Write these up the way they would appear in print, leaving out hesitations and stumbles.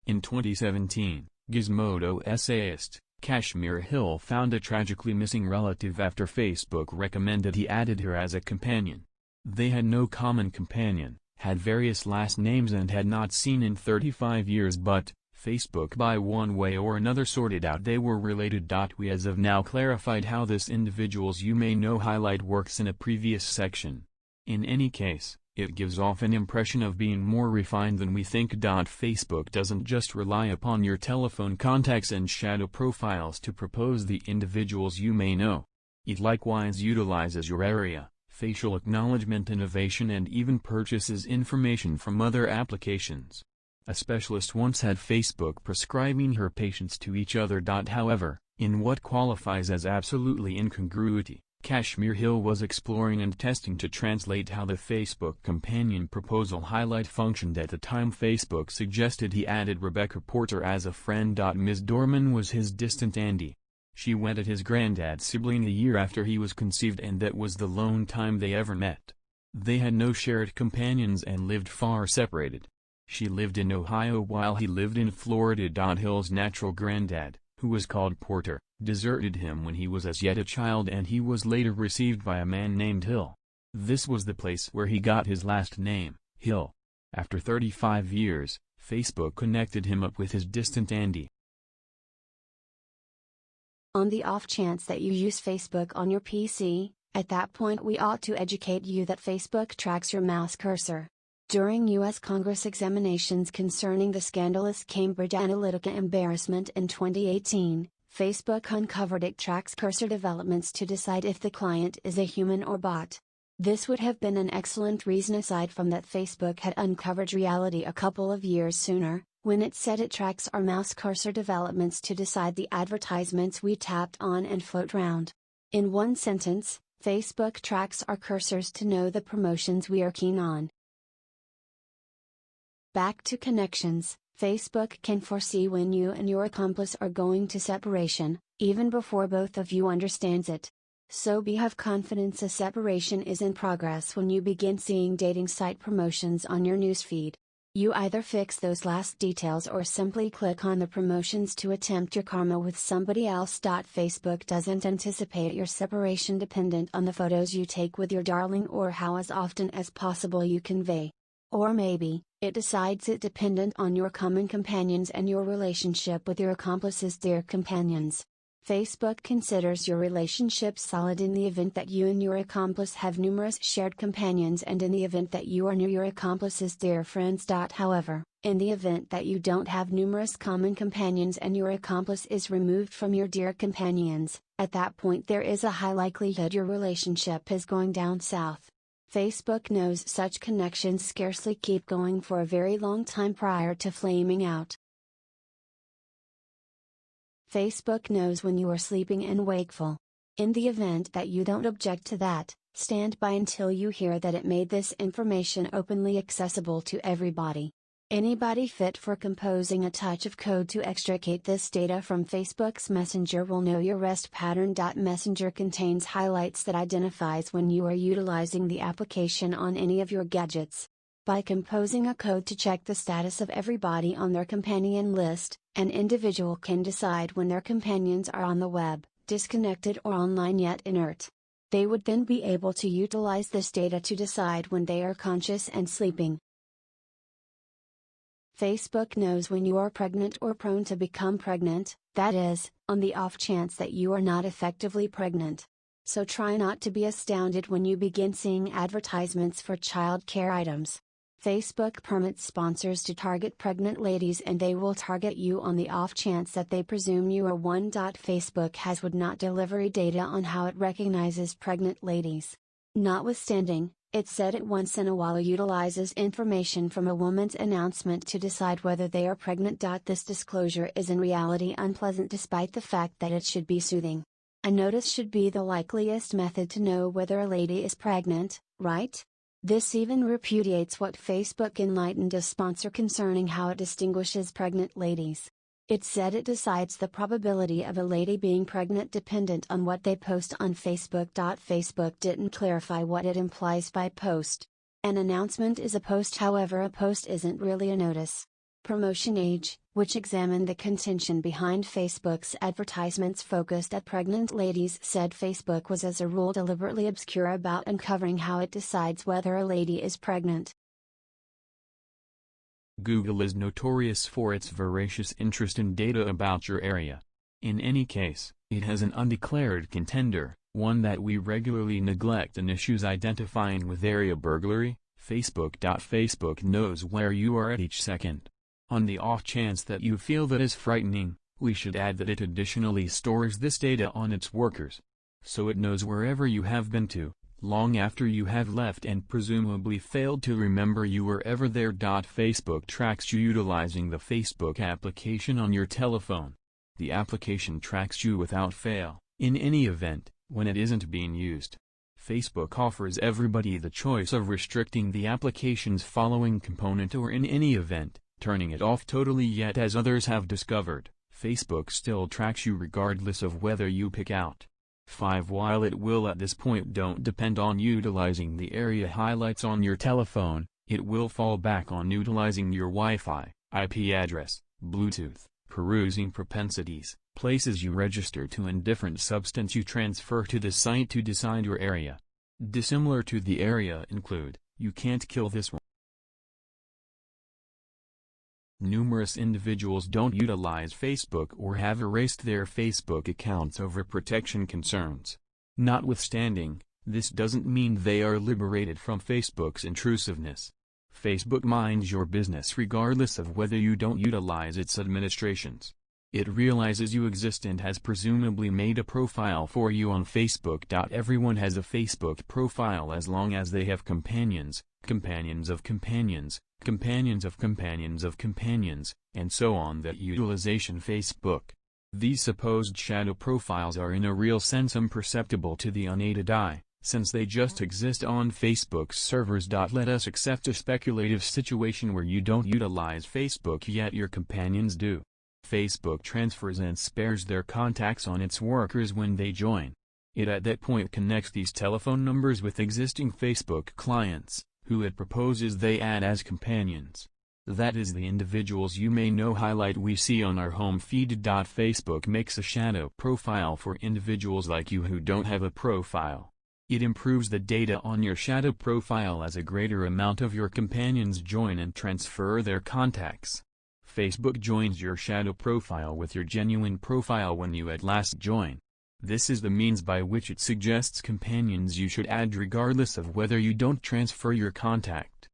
In 2017, Gizmodo essayist, Kashmir Hill found a tragically missing relative after Facebook recommended he added her as a companion. They had no common companion, had various last names and had not seen in 35 years, but Facebook by one way or another sorted out they were related. We as of now clarified how this individuals you may know highlight works in a previous section. In any case, it gives off an impression of being more refined than we think. Facebook doesn't just rely upon your telephone contacts and shadow profiles to propose the individuals you may know. It likewise utilizes your area, facial acknowledgement innovation and even purchases information from other applications. A specialist once had Facebook prescribing her patients to each other. However, in what qualifies as absolutely incongruity, Kashmir Hill was exploring and testing to translate how the Facebook companion proposal highlight functioned. At the time, Facebook suggested he added Rebecca Porter as a friend. Ms. Dorman was his distant auntie. She wedded his granddad's sibling a year after he was conceived, and that was the lone time they ever met. They had no shared companions and lived far separated. She lived in Ohio while he lived in Florida. Hill's natural granddad, who was called Porter, deserted him when he was as yet a child, and he was later received by a man named Hill. This was the place where he got his last name, Hill. After 35 years, Facebook connected him up with his distant auntie. On the off chance that you use Facebook on your PC, at that point we ought to educate you that Facebook tracks your mouse cursor. During U.S. Congress examinations concerning the scandalous Cambridge Analytica embarrassment in 2018, Facebook uncovered it tracks cursor developments to decide if the client is a human or bot. This would have been an excellent reason aside from that Facebook had uncovered reality a couple of years sooner, when it said it tracks our mouse cursor developments to decide the advertisements we tapped on and float round. In one sentence, Facebook tracks our cursors to know the promotions we are keen on. Back to connections, Facebook can foresee when you and your accomplice are going to separation, even before both of you understands it. So have confidence a separation is in progress when you begin seeing dating site promotions on your newsfeed. You either fix those last details or simply click on the promotions to attempt your karma with somebody else. Facebook doesn't anticipate your separation dependent on the photos you take with your darling or how as often as possible you convey. Or maybe, it decides it dependent on your common companions and your relationship with your accomplice's dear companions. Facebook considers your relationship solid in the event that you and your accomplice have numerous shared companions and in the event that you are near your accomplice's dear friends. However, in the event that you don't have numerous common companions and your accomplice is removed from your dear companions, at that point there is a high likelihood your relationship is going down south. Facebook knows such connections scarcely keep going for a very long time prior to flaming out. Facebook knows when you are sleeping and wakeful. In the event that you don't object to that, stand by until you hear that it made this information openly accessible to everybody. Anybody fit for composing a touch of code to extricate this data from Facebook's Messenger will know your REST pattern. Messenger contains highlights that identifies when you are utilizing the application on any of your gadgets. By composing a code to check the status of everybody on their companion list, an individual can decide when their companions are on the web, disconnected or online yet inert. They would then be able to utilize this data to decide when they are conscious and sleeping. Facebook knows when you are pregnant or prone to become pregnant, that is, on the off chance that you are not effectively pregnant. So try not to be astounded when you begin seeing advertisements for child care items. Facebook permits sponsors to target pregnant ladies and they will target you on the off chance that they presume you are one. Facebook would not deliver data on how it recognizes pregnant ladies. Notwithstanding, it said it once in a while utilizes information from a woman's announcement to decide whether they are pregnant. This disclosure is in reality unpleasant despite the fact that it should be soothing. A notice should be the likeliest method to know whether a lady is pregnant, right? This even repudiates what Facebook enlightened a sponsor concerning how it distinguishes pregnant ladies. It said it decides the probability of a lady being pregnant dependent on what they post on Facebook. Facebook didn't clarify what it implies by post. An announcement is a post, however, a post isn't really a notice. Promotion Age, which examined the contention behind Facebook's advertisements focused at pregnant ladies, said Facebook was as a rule deliberately obscure about uncovering how it decides whether a lady is pregnant. Google is notorious for its voracious interest in data about your area. In any case, it has an undeclared contender, one that we regularly neglect in issues identifying with area burglary: Facebook. Facebook knows where you are at each second. On the off chance that you feel that is frightening, we should add that it additionally stores this data on its workers. So it knows wherever you have been to, long after you have left and presumably failed to remember you were ever there. Facebook tracks you utilizing the Facebook application on your telephone. The application tracks you without fail, in any event, when it isn't being used. Facebook offers everybody the choice of restricting the application's following component or, in any event, turning it off totally. Yet, as others have discovered, Facebook still tracks you regardless of whether you pick out 5. While it will at this point don't depend on utilizing the area highlights on your telephone, it will fall back on utilizing your Wi-Fi, IP address, Bluetooth, perusing propensities, places you register to, and different substance you transfer to the site to decide your area. Dissimilar to the area include, you can't kill this one. Numerous individuals don't utilize Facebook or have erased their Facebook accounts over protection concerns. Notwithstanding, this doesn't mean they are liberated from Facebook's intrusiveness. Facebook minds your business regardless of whether you don't utilize its administrations. It realizes you exist and has presumably made a profile for you on Facebook. Everyone has a Facebook profile as long as they have companions, companions of companions, companions of companions of companions, and so on. That utilization Facebook. These supposed shadow profiles are in a real sense imperceptible to the unaided eye, since they just exist on Facebook's servers. Let us accept a speculative situation where you don't utilize Facebook yet your companions do. Facebook transfers and spares their contacts on its workers when they join. It at that point connects these telephone numbers with existing Facebook clients, who it proposes they add as companions. That is the individuals you may know highlight we see on our home feed. Facebook makes a shadow profile for individuals like you who don't have a profile. It improves the data on your shadow profile as a greater amount of your companions join and transfer their contacts. Facebook joins your shadow profile with your genuine profile when you at last join. This is the means by which it suggests companions you should add regardless of whether you don't transfer your contact.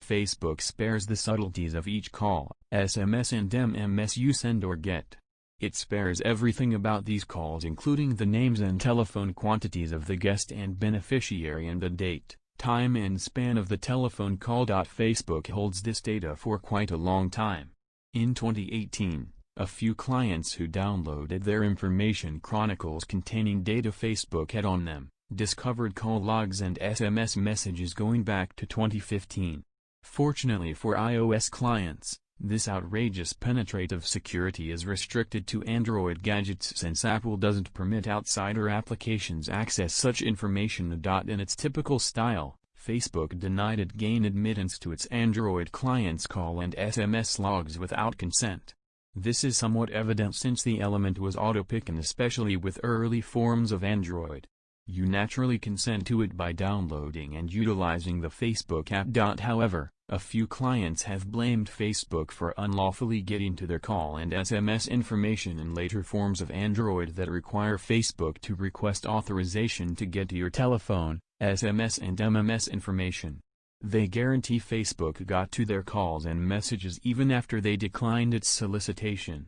Facebook spares the subtleties of each call, SMS and MMS you send or get. It spares everything about these calls, including the names and telephone quantities of the guest and beneficiary and the date, time and span of the telephone call. Facebook holds this data for quite a long time. In 2018, a few clients who downloaded their information chronicles containing data Facebook had on them, discovered call logs and SMS messages going back to 2015. Fortunately for iOS clients, this outrageous penetrative security is restricted to Android gadgets since Apple doesn't permit outsider applications access such information. In its typical style, Facebook denied it gain admittance to its Android clients' call and SMS logs without consent. This is somewhat evident since the element was autopic, and especially with early forms of Android, you naturally consent to it by downloading and utilizing the Facebook app. However, a few clients have blamed Facebook for unlawfully getting to their call and SMS information in later forms of Android that require Facebook to request authorization to get to your telephone, SMS and MMS information. They guarantee Facebook got to their calls and messages even after they declined its solicitation.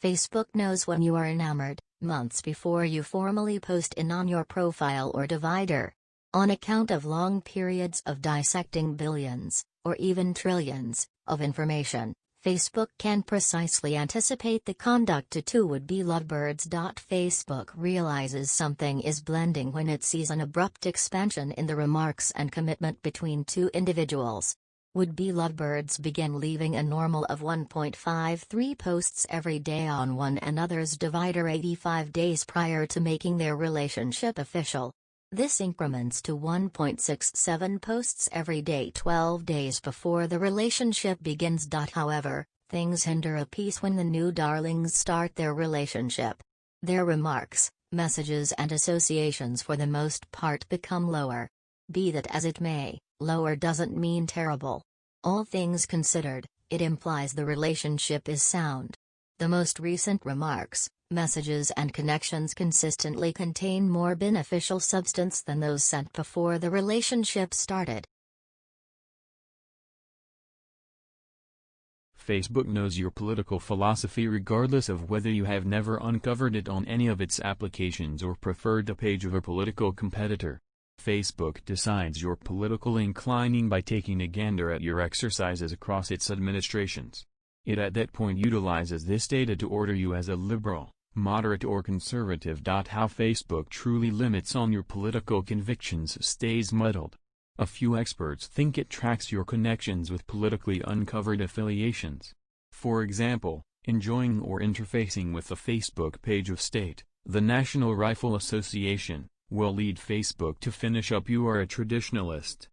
Facebook knows when you are enamored, months before you formally post in on your profile or divider. On account of long periods of dissecting billions, or even trillions, of information, Facebook can precisely anticipate the conduct to two would-be lovebirds. Facebook realizes something is blending when it sees an abrupt expansion in the remarks and commitment between two individuals. Would-be lovebirds begin leaving a normal of 1.53 posts every day on one another's divider 85 days prior to making their relationship official. This increments to 1.67 posts every day 12 days before the relationship begins. However, things hinder a piece when the new darlings start their relationship. Their remarks, messages and associations for the most part become lower. Be that as it may, lower doesn't mean terrible. All things considered, it implies the relationship is sound. The most recent remarks, messages and connections consistently contain more beneficial substance than those sent before the relationship started. Facebook knows your political philosophy regardless of whether you have never uncovered it on any of its applications or preferred the page of a political competitor. Facebook decides your political inclining by taking a gander at your exercises across its administrations. It at that point utilizes this data to order you as a liberal, moderate or conservative. How Facebook truly limits on your political convictions stays muddled. A few experts think it tracks your connections with politically uncovered affiliations. For example, enjoying or interfacing with the Facebook page of state, the National Rifle Association, will lead Facebook to finish up "You are a traditionalist"